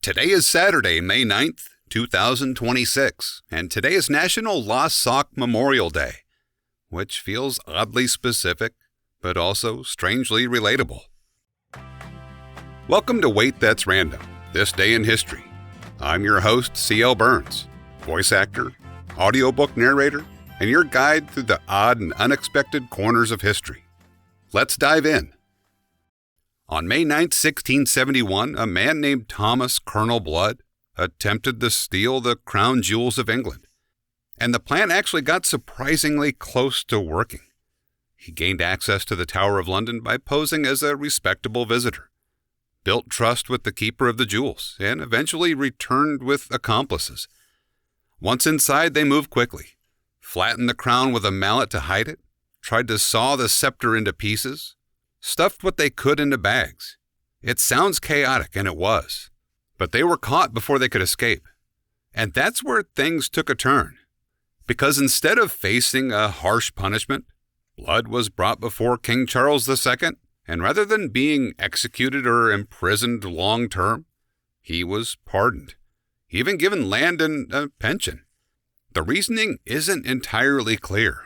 Today is Saturday, May 9th, 2026, and today is National Lost Sock Memorial Day, which feels oddly specific, but also strangely relatable. Welcome to Wait That's Random, This Day in History. I'm your host, C.L. Burns, voice actor, audiobook narrator, and your guide through the odd and unexpected corners of history. Let's dive in. On May 9, 1671, a man named Thomas Colonel Blood attempted to steal the crown jewels of England, and the plan actually got surprisingly close to working. He gained access to the Tower of London by posing as a respectable visitor, built trust with the keeper of the jewels, and eventually returned with accomplices. Once inside, they moved quickly, flattened the crown with a mallet to hide it, tried to saw the scepter into pieces, stuffed what they could into bags. It sounds chaotic, and it was. But they were caught before they could escape. And that's where things took a turn. Because instead of facing a harsh punishment, Blood was brought before King Charles II, and rather than being executed or imprisoned long term, he was pardoned, even given land and a pension. The reasoning isn't entirely clear.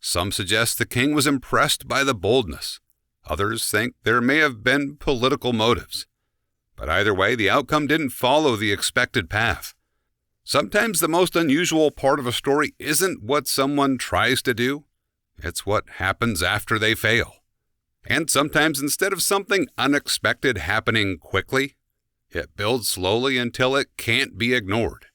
Some suggest the king was impressed by the boldness. Others think there may have been political motives. But either way, the outcome didn't follow the expected path. Sometimes the most unusual part of a story isn't what someone tries to do, it's what happens after they fail. And sometimes instead of something unexpected happening quickly, it builds slowly until it can't be ignored.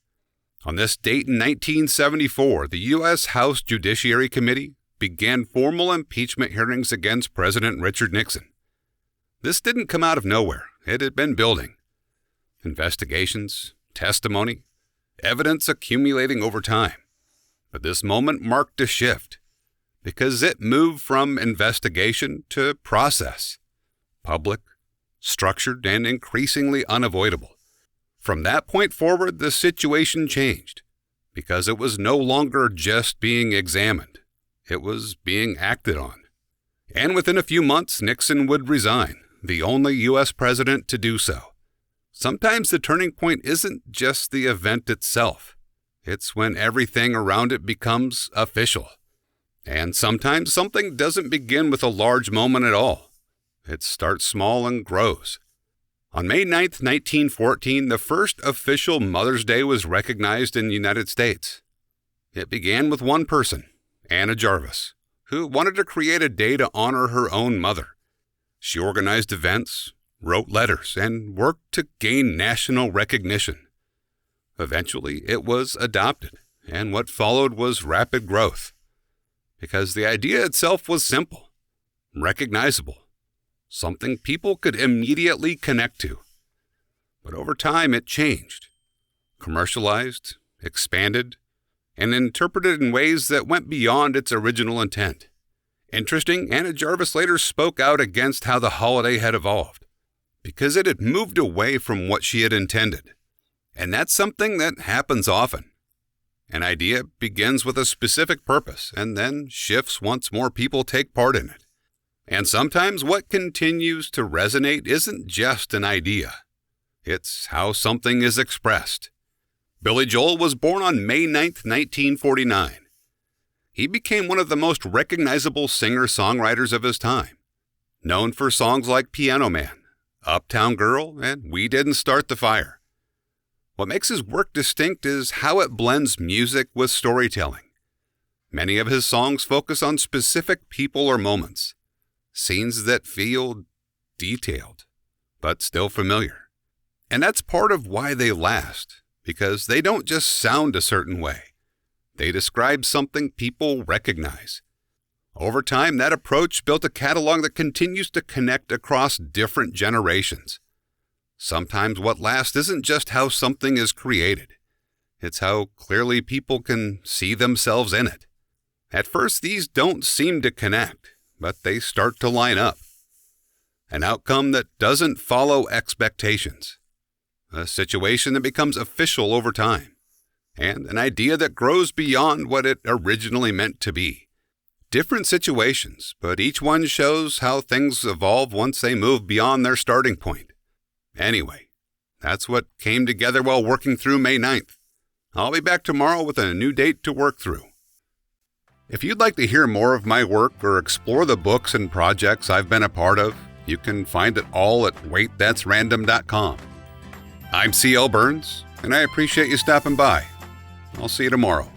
On this date in 1974, the U.S. House Judiciary Committee began formal impeachment hearings against President Richard Nixon. This didn't come out of nowhere. It had been building. Investigations, testimony, evidence accumulating over time. But this moment marked a shift, because it moved from investigation to process. Public, structured, and increasingly unavoidable. From that point forward, the situation changed, because it was no longer just being examined. It was being acted on. And within a few months, Nixon would resign, the only U.S. president to do so. Sometimes the turning point isn't just the event itself. It's when everything around it becomes official. And sometimes something doesn't begin with a large moment at all. It starts small and grows. On May 9, 1914, the first official Mother's Day was recognized in the United States. It began with one person, Anna Jarvis, who wanted to create a day to honor her own mother. She organized events, wrote letters, and worked to gain national recognition. Eventually, it was adopted, and what followed was rapid growth. Because the idea itself was simple, recognizable, something people could immediately connect to. But over time, it changed, commercialized, expanded, and interpreted in ways that went beyond its original intent. Interesting, Anna Jarvis later spoke out against how the holiday had evolved, because it had moved away from what she had intended. And that's something that happens often. An idea begins with a specific purpose and then shifts once more people take part in it. And sometimes what continues to resonate isn't just an idea. It's how something is expressed. Billy Joel was born on May 9, 1949. He became one of the most recognizable singer-songwriters of his time, known for songs like Piano Man, Uptown Girl, and We Didn't Start the Fire. What makes his work distinct is how it blends music with storytelling. Many of his songs focus on specific people or moments, scenes that feel detailed, but still familiar. And that's part of why they last, because they don't just sound a certain way. They describe something people recognize. Over time, that approach built a catalog that continues to connect across different generations. Sometimes what lasts isn't just how something is created. It's how clearly people can see themselves in it. At first, these don't seem to connect, but they start to line up. An outcome that doesn't follow expectations. A situation that becomes official over time. And an idea that grows beyond what it originally meant to be. Different situations, but each one shows how things evolve once they move beyond their starting point. Anyway, That's what came together while working through May 9th. I'll be back tomorrow with a new date to work through. If you'd like to hear more of my work or explore the books and projects I've been a part of, you can find it all at waitthat'srandom.com. I'm C.L. Burns, and I appreciate you stopping by. I'll see you tomorrow.